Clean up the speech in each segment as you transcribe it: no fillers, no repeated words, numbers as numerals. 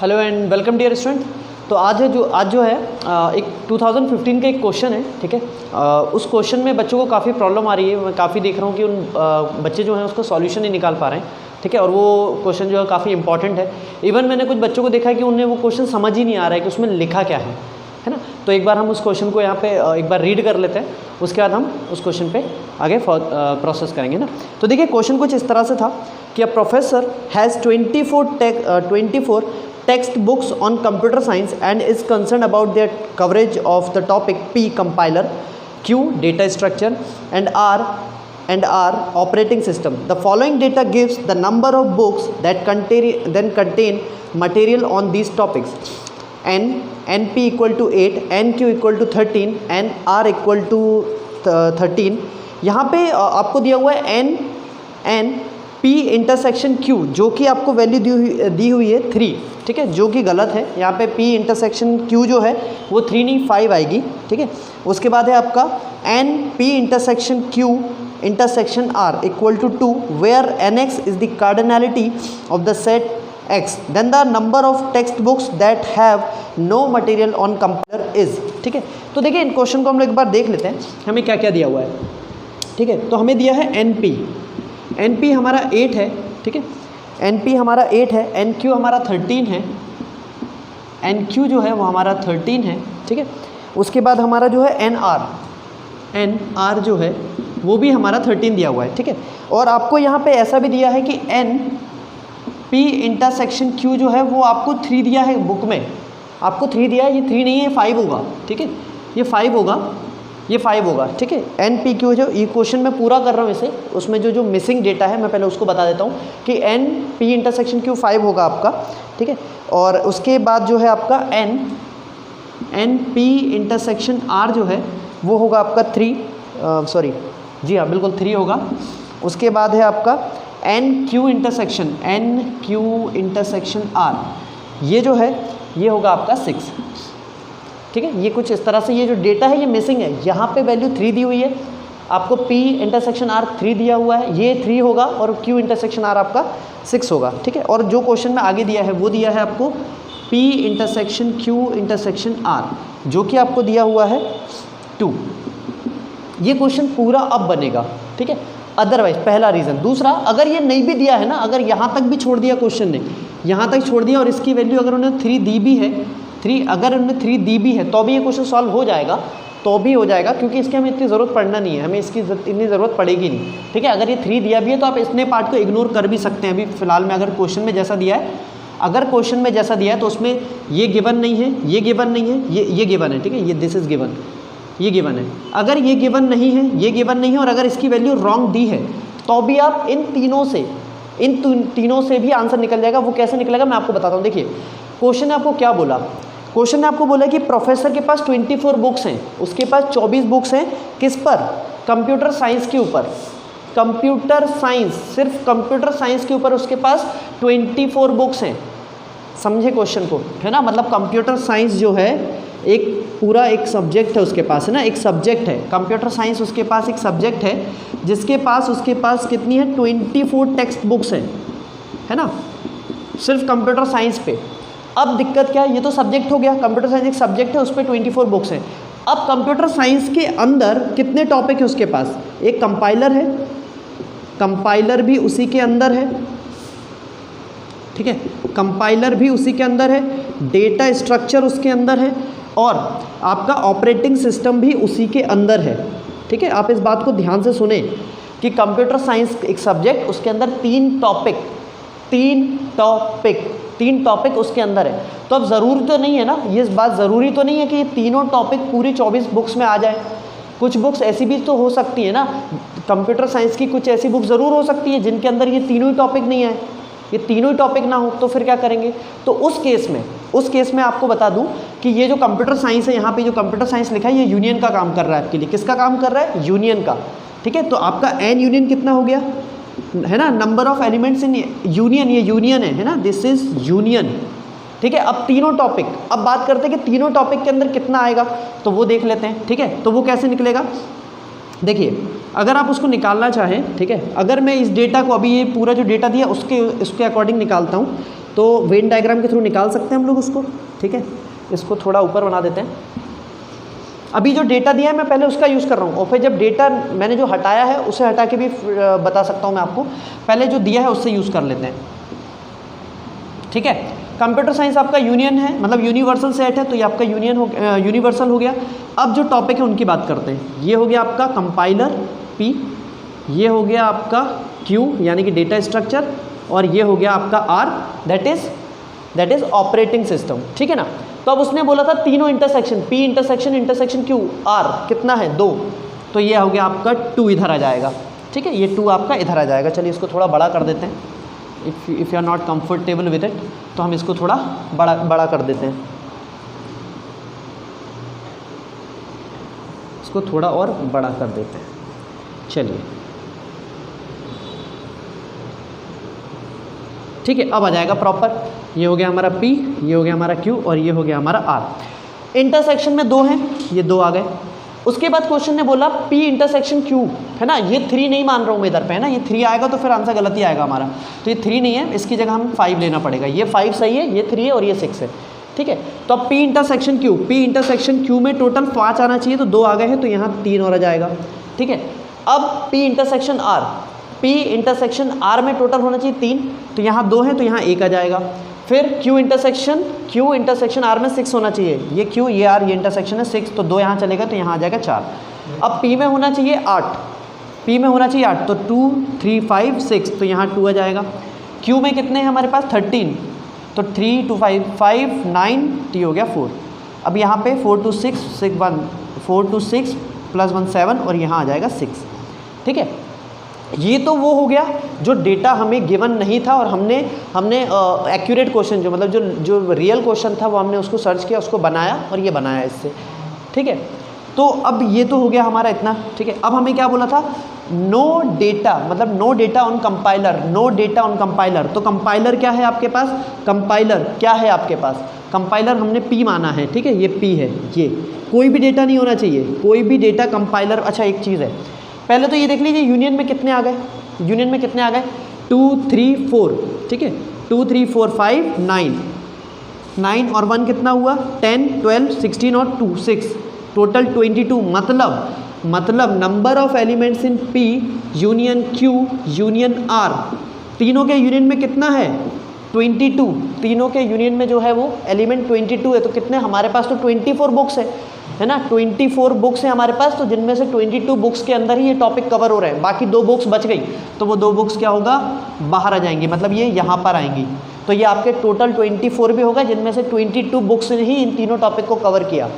Hello and welcome dear student. तो आज जो है एक 2015 का एक क्वेश्चन है, ठीक है। उस क्वेश्चन में बच्चों को काफ़ी प्रॉब्लम आ रही है। मैं काफ़ी देख रहा हूँ कि उन बच्चे जो हैं उसको सॉल्यूशन नहीं निकाल पा रहे हैं, ठीक है। और वो क्वेश्चन जो है काफ़ी इंपॉर्टेंट है। इवन मैंने कुछ बच्चों को देखा है कि उन्हें वो क्वेश्चन समझ ही नहीं आ रहा है कि उसमें लिखा क्या है ना। तो एक बार हम उस क्वेश्चन को यहाँ पे एक बार रीड कर लेते हैं, उसके बाद हम उस क्वेश्चन पे आगे प्रोसेस करेंगे ना। तो देखिए क्वेश्चन कुछ इस तरह से था कि a professor has 24 text books on computer science and is concerned about their coverage of the topic P compiler, Q data structure and R operating system. The following data gives the number of books that contain material on these topics. NP equal to 8, NQ equal to 13 and R equal to 13. यहाँ पे आपको दिया हुआ है N P intersection Q, जो कि आपको value दी हुई है 3, ठीक है, जो कि गलत है। यहाँ पे P इंटरसेक्शन Q जो है वो 3 नहीं 5 आएगी, ठीक है। उसके बाद है आपका N P intersection Q intersection R equal to 2 where NX is the cardinality of the set X, then the number of text books that have no material on compiler is, ठीक है। तो देखिए इन क्वेश्चन को हम लोग एक बार देख लेते हैं, हमें क्या क्या दिया हुआ है, ठीक है। तो हमें दिया है NP हमारा 8 है, ठीक है। NP हमारा 8 है, NQ हमारा 13 है, NQ जो है वो हमारा 13 है, ठीक है। उसके बाद हमारा जो है NR जो है वो भी हमारा 13 दिया हुआ है, ठीक है। और आपको यहाँ पे ऐसा भी दिया है कि NP इंटरसेक्शन Q जो है वो आपको 3 दिया है बुक में, आपको 3 दिया है, ये 3 नहीं है, 5 होगा, ठीक है। ये 5 होगा, ठीक है। NPQ जो ये क्वेश्चन मैं पूरा कर रहा हूँ इसे, उसमें जो मिसिंग डेटा है मैं पहले उसको बता देता हूँ कि NP इंटरसेक्शन Q 5 होगा आपका, ठीक है। और उसके बाद जो है आपका NP इंटरसेक्शन R जो है वो होगा आपका 3, सॉरी जी हाँ बिल्कुल 3 होगा। उसके बाद है आपका NQ इंटरसेक्शन R, ये जो है ये होगा आपका 6, ठीक है। ये कुछ इस तरह से ये जो डेटा है ये मिसिंग है। यहाँ पे वैल्यू 3 दी हुई है, आपको P इंटरसेक्शन R 3 दिया हुआ है, ये 3 होगा और Q इंटरसेक्शन R आपका 6 होगा, ठीक है। और जो क्वेश्चन में आगे दिया है वो दिया है आपको P intersection Q intersection R, जो कि आपको दिया हुआ है 2। ये क्वेश्चन पूरा अब बनेगा, ठीक है। अदरवाइज पहला रीज़न। दूसरा, अगर ये नहीं भी दिया है ना, अगर यहाँ तक भी छोड़ दिया क्वेश्चन ने, यहाँ तक छोड़ दिया और इसकी वैल्यू अगर उन्होंने 3 दी भी है, अगर उन्होंने 3 दी भी है तो भी ये क्वेश्चन सॉल्व हो जाएगा, तो भी हो जाएगा, क्योंकि इसकी हमें इतनी ज़रूरत पड़ना नहीं है, हमें इसकी इतनी ज़रूरत पड़ेगी नहीं, ठीक है। अगर ये 3 दिया भी है तो आप इतने पार्ट को इग्नोर कर भी सकते हैं अभी फ़िलहाल में। अगर क्वेश्चन में जैसा दिया है, तो उसमें ये गिवन नहीं है, ये गिवन नहीं है, ये गिवन है, ठीक है। ये दिस इज़ गिवन, ये गिवन है। अगर ये गिवन नहीं है, ये गिवन नहीं है और अगर इसकी वैल्यू रॉन्ग दी है तो भी आप इन तीनों से भी आंसर निकल जाएगा। वो कैसे निकलेगा मैं आपको बताता हूँ। देखिए क्वेश्चन ने आपको क्या बोला, क्वेश्चन ने आपको बोला कि प्रोफेसर के पास 24 बुक्स हैं, उसके पास 24 बुक्स हैं, किस पर? कंप्यूटर साइंस के ऊपर। कंप्यूटर साइंस, सिर्फ कंप्यूटर साइंस के ऊपर उसके पास 24 बुक्स हैं। समझे क्वेश्चन को, है ना। मतलब कंप्यूटर साइंस जो है एक पूरा एक सब्जेक्ट है उसके पास, है ना, एक सब्जेक्ट है कंप्यूटर साइंस, उसके पास एक सब्जेक्ट है जिसके पास उसके पास कितनी है 24 टेक्स्ट बुक्स हैं, है ना, सिर्फ कंप्यूटर साइंस पे। अब दिक्कत क्या है, ये तो सब्जेक्ट हो गया, कंप्यूटर साइंस एक सब्जेक्ट है, उस पर 24 बुक्स हैं। अब कंप्यूटर साइंस के अंदर कितने टॉपिक है उसके पास? एक कंपाइलर है, कंपाइलर भी उसी के अंदर है, ठीक है, कंपाइलर भी उसी के अंदर है, डेटा स्ट्रक्चर उसके अंदर है और आपका ऑपरेटिंग सिस्टम भी उसी के अंदर है, ठीक है। आप इस बात को ध्यान से सुने कि कंप्यूटर साइंस एक सब्जेक्ट, उसके अंदर 3 टॉपिक उसके अंदर है। तो अब ज़रूरी तो नहीं है ना, ये बात ज़रूरी तो नहीं है कि ये तीनों टॉपिक पूरी 24 बुक्स में आ जाए। कुछ बुक्स ऐसी भी तो हो सकती है ना, कंप्यूटर साइंस की कुछ ऐसी बुक ज़रूर हो सकती है जिनके अंदर ये तीनों ही टॉपिक नहीं है, ये तीनों ही टॉपिक ना हो, तो फिर क्या करेंगे? तो उस केस में आपको बता दूं कि ये जो कंप्यूटर साइंस है, यहाँ पे जो कंप्यूटर साइंस लिखा है ये यूनियन का काम कर रहा है आपके लिए। किसका काम कर रहा है? यूनियन का, ठीक है। तो आपका N यूनियन कितना हो गया, है ना, number of elements in union, ये यूनियन है ना, दिस इज यूनियन, ठीक है। अब तीनों टॉपिक, अब बात करते हैं कि तीनों टॉपिक के अंदर कितना आएगा, तो वो देख लेते हैं, ठीक है। तो वो कैसे निकलेगा, देखिए अगर आप उसको निकालना चाहें, ठीक है, अगर मैं इस डेटा को अभी ये पूरा जो डेटा दिया उसके अकॉर्डिंग निकालता हूँ तो वेन डायग्राम के थ्रू निकाल सकते हैं हम लोग उसको, ठीक है। इसको थोड़ा ऊपर बना देते हैं। अभी जो डेटा दिया है मैं पहले उसका यूज़ कर रहा हूँ, और फिर जब डेटा मैंने जो हटाया है उसे हटा के भी बता सकता हूँ मैं आपको। पहले जो दिया है उससे यूज़ कर लेते हैं, ठीक है। कंप्यूटर साइंस आपका यूनियन है, मतलब यूनिवर्सल सेट है, तो ये आपका यूनिवर्सल हो गया। अब जो टॉपिक है उनकी बात करते हैं। ये हो गया आपका कंपाइलर P, ये हो गया आपका Q यानी कि डेटा स्ट्रक्चर, और ये हो गया आपका R that is operating system, ठीक है ना। तो अब उसने बोला था तीनों intersection P intersection Q R कितना है 2, तो ये हो गया आपका 2 इधर आ जाएगा, ठीक है। ये 2 आपका इधर आ जाएगा। चलिए इसको थोड़ा बड़ा कर देते हैं। If you are not comfortable with it तो हम इसको थोड़ा बड़ा कर देते हैं, इसको थोड़ा और बड़ा कर देते हैं। चलिए ठीक है, अब आ जाएगा प्रॉपर। ये हो गया हमारा P, ये हो गया हमारा Q, और ये हो गया हमारा R। इंटरसेक्शन में 2 हैं, ये 2 आ गए। उसके बाद क्वेश्चन ने बोला P इंटरसेक्शन Q, है ना। ये 3 नहीं मान रहा हूँ मैं इधर पे, है ना। ये 3 आएगा तो फिर आंसर गलत ही आएगा हमारा, तो ये 3 नहीं है, इसकी जगह हम 5 लेना पड़ेगा। ये 5 सही है, ये 3 है और ये 6 है, ठीक है। तो अब P इंटरसेक्शन Q में टोटल 5 आना चाहिए, तो 2 आ गए हैं, तो यहाँ 3 और आ जाएगा, ठीक है। अब P इंटरसेक्शन R में टोटल होना चाहिए 3, तो यहाँ 2 है, तो यहाँ 1 आ जाएगा। फिर Q इंटरसेक्शन R में 6 होना चाहिए, ये Q ये R ये इंटरसेक्शन है 6, तो 2 यहाँ चलेगा, तो यहाँ आ जाएगा 4। अब P में होना चाहिए 8, तो 2 3 5 6, तो यहाँ 2 आ जाएगा। Q में कितने हैं हमारे पास 13, तो 3 2 5 5 9, T हो गया 4। अब यहाँ पे 4 2 6 6 1 4 2 6 प्लस 1 7, और यहाँ आ जाएगा 6, ठीक है। ये तो वो हो गया जो डेटा हमें गिवन नहीं था, और हमने एक्यूरेट क्वेश्चन जो मतलब जो रियल क्वेश्चन था वो हमने उसको सर्च किया, उसको बनाया, और ये बनाया इससे, ठीक है। तो अब ये तो हो गया हमारा इतना, ठीक है। अब हमें क्या बोला था, नो डेटा ऑन कंपाइलर। तो कंपाइलर क्या है आपके पास, कंपाइलर हमने P माना है, ठीक है। ये P है, ये कोई भी डेटा नहीं होना चाहिए, कोई भी डेटा कंपाइलर। अच्छा एक चीज़ है, पहले तो ये देख लीजिए यूनियन में कितने आ गए, 2 3 4, ठीक है। 2 3 4 5 9 और 1 कितना हुआ 10 12 16 और 2 6, टोटल 22। मतलब number of elements in P union Q union R, तीनों के यूनियन में कितना है 22। तीनों के यूनियन में जो है वो एलिमेंट 22 है, तो कितने हमारे पास तो 24 बुक्स है ना। 24 बुक्स हैं हमारे पास, तो जिनमें से 22 बुक्स के अंदर ही ये टॉपिक कवर हो रहे हैं। बाकी 2 बुक्स बच गई, तो वो 2 बुक्स क्या होगा बाहर आ जाएंगी, मतलब ये यहाँ पर आएंगी। तो ये आपके टोटल 24 भी होगा, जिनमें से 22 बुक्स ने ही इन तीनों टॉपिक को कवर किया।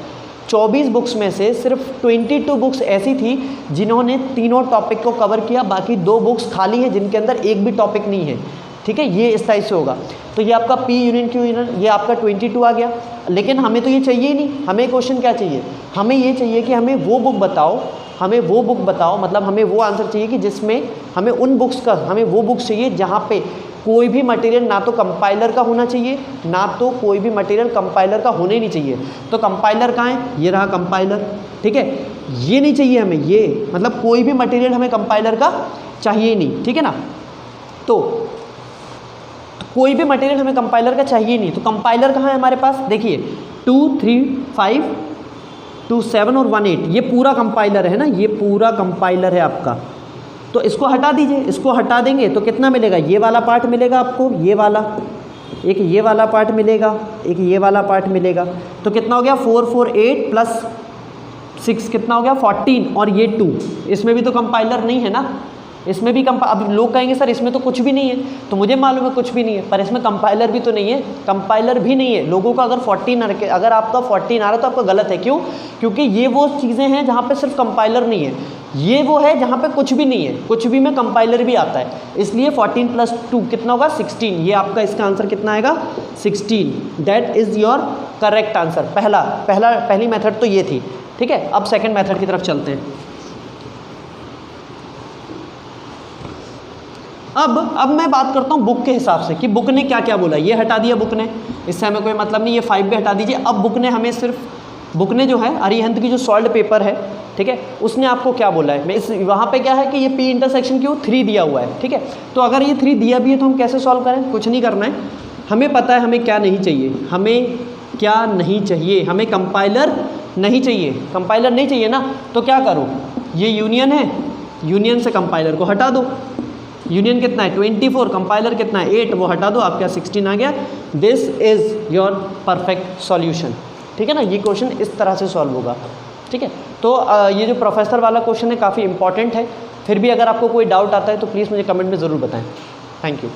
24 बुक्स में से सिर्फ 22 बुक्स ऐसी थी जिन्होंने तीनों टॉपिक को कवर किया, बाकी 2 बुक्स खाली हैं जिनके अंदर एक भी टॉपिक नहीं है, ठीक है। ये इस टाइप से होगा। तो ये आपका P यूनियन Q यूनियन, ये आपका 22 आ गया। लेकिन हमें तो ये चाहिए ही नहीं, हमें क्वेश्चन क्या चाहिए, हमें ये चाहिए कि हमें वो बुक बताओ, मतलब हमें वो आंसर चाहिए कि जिसमें हमें वो बुक्स चाहिए जहाँ पे कोई भी मटेरियल ना तो कंपाइलर का होना चाहिए, ना तो कोई भी मटेरियल कंपाइलर का होने नहीं चाहिए। तो कंपाइलर कहाँ है, ये रहा कंपाइलर, ठीक है। ये नहीं चाहिए हमें, ये मतलब कोई भी मटेरियल हमें कंपाइलर का चाहिए ही नहीं, ठीक है ना। तो कोई भी मटेरियल हमें कंपाइलर का चाहिए नहीं, तो कंपाइलर कहाँ है हमारे पास, देखिए 2 3 5 2 7 और 1 8, ये पूरा कंपाइलर है ना, ये पूरा कंपाइलर है आपका। तो इसको हटा दीजिए, इसको हटा देंगे तो कितना मिलेगा, ये वाला पार्ट मिलेगा आपको, ये वाला पार्ट मिलेगा, एक ये वाला पार्ट मिलेगा। तो कितना हो गया 4 4 8 प्लस 6 कितना हो गया 14, और ये 2, इसमें भी तो कंपाइलर नहीं है ना, इसमें भी अब लोग कहेंगे सर इसमें तो कुछ भी नहीं है, तो मुझे मालूम है कुछ भी नहीं है, पर इसमें कंपाइलर भी तो नहीं है, कंपाइलर भी नहीं है। लोगों का अगर 14 अगर आपका 14 आ रहा है तो आपका गलत है, क्यों, क्योंकि ये वो चीज़ें हैं जहाँ पे सिर्फ कंपाइलर नहीं है, ये वो है जहाँ पे कुछ भी नहीं है, कुछ भी में कंपाइलर भी आता है। इसलिए 14 + 2 कितना होगा 16, ये आपका इसका आंसर कितना आएगा 16। That is your correct answer. पहली मेथड तो ये थी, ठीक है। अब सेकेंड मेथड की तरफ चलते हैं। अब मैं बात करता हूँ बुक के हिसाब से कि बुक ने क्या क्या बोला। ये हटा दिया बुक ने, इससे हमें कोई मतलब नहीं, ये 5 भी हटा दीजिए। अब बुक ने जो है अरिहंत की जो सॉल्व्ड पेपर है, ठीक है, उसने आपको क्या बोला है। वहाँ पे क्या है कि ये P इंटरसेक्शन Q 3 दिया हुआ है, ठीक है। तो अगर ये 3 दिया भी है तो हम कैसे सॉल्व करें, कुछ नहीं करना है, हमें पता है हमें क्या नहीं चाहिए, हमें क्या नहीं चाहिए, हमें कंपाइलर नहीं चाहिए, कंपाइलर नहीं चाहिए ना, तो क्या करो, ये यूनियन है, यूनियन से कंपाइलर को हटा दो। यूनियन कितना है 24, कंपाइलर कितना है 8, वो हटा दो, आपके 16 आ गया। This is your perfect solution. ठीक है ना, ये क्वेश्चन इस तरह से सॉल्व होगा। ठीक है, तो ये जो प्रोफेसर वाला क्वेश्चन है काफ़ी इंपॉर्टेंट है। फिर भी अगर आपको कोई डाउट आता है तो प्लीज़ मुझे कमेंट में ज़रूर बताएं। Thank you.